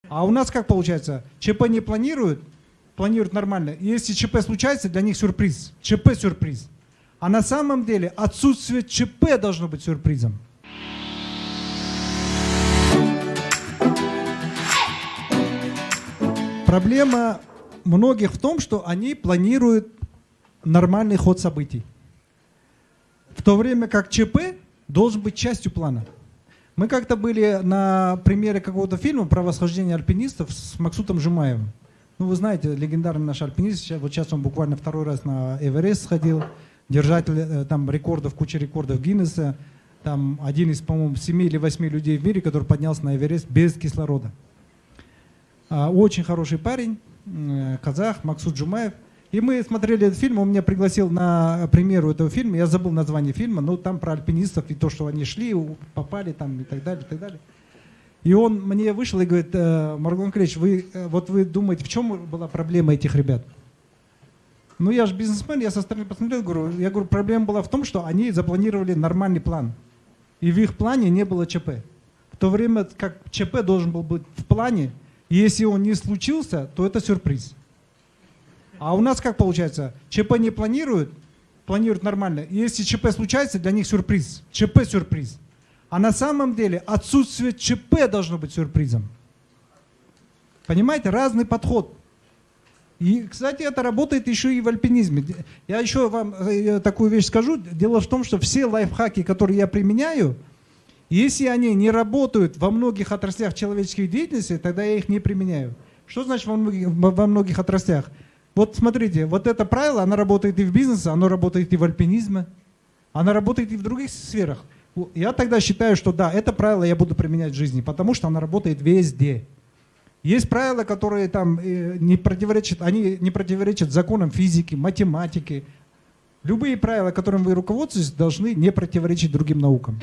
А у нас как получается? ЧП не планируют, планируют нормально. И если ЧП случается, для них сюрприз. ЧП сюрприз. А на самом деле отсутствие ЧП должно быть сюрпризом. Проблема многих в том, что они планируют нормальный ход событий. В то время как ЧП должен быть частью плана. Мы как-то были на примере какого-то фильма про восхождение альпинистов с Максутом Жумаевым. Ну, вы знаете, легендарный наш альпинист. Вот сейчас он буквально второй раз на Эверест сходил. Держатель там рекордов, куча рекордов Гиннесса. Там один из, по-моему, 7 или 8 людей в мире, который поднялся на Эверест без кислорода. Очень хороший парень, казах, Максут Жумаев. И мы смотрели этот фильм, он меня пригласил на премьеру этого фильма. Я забыл название фильма, но там про альпинистов и то, что они шли, попали там и так далее, и так далее. И он мне вышел и говорит: Маргулан Калеевич, вы думаете, в чем была проблема этих ребят? Ну, я же бизнесмен, я со стороны посмотрел, я говорю, проблема была в том, что они запланировали нормальный план. И в их плане не было ЧП. В то время как ЧП должен был быть в плане, и если он не случился, то это сюрприз. А у нас как получается? ЧП не планируют, планируют нормально. И если ЧП случается, для них сюрприз. ЧП сюрприз. А на самом деле отсутствие ЧП должно быть сюрпризом. Понимаете? Разный подход. И, кстати, это работает еще и в альпинизме. Я еще вам такую вещь скажу. Дело в том, что все лайфхаки, которые я применяю, если они не работают во многих отраслях человеческой деятельности, тогда я их не применяю. Что значит во многих отраслях? Вот смотрите, вот это правило, оно работает и в бизнесе, оно работает и в альпинизме, оно работает и в других сферах. Я тогда считаю, что да, это правило я буду применять в жизни, потому что оно работает везде. Есть правила, которые там не противоречат законам физики, математики. Любые правила, которыми вы руководствуетесь, должны не противоречить другим наукам.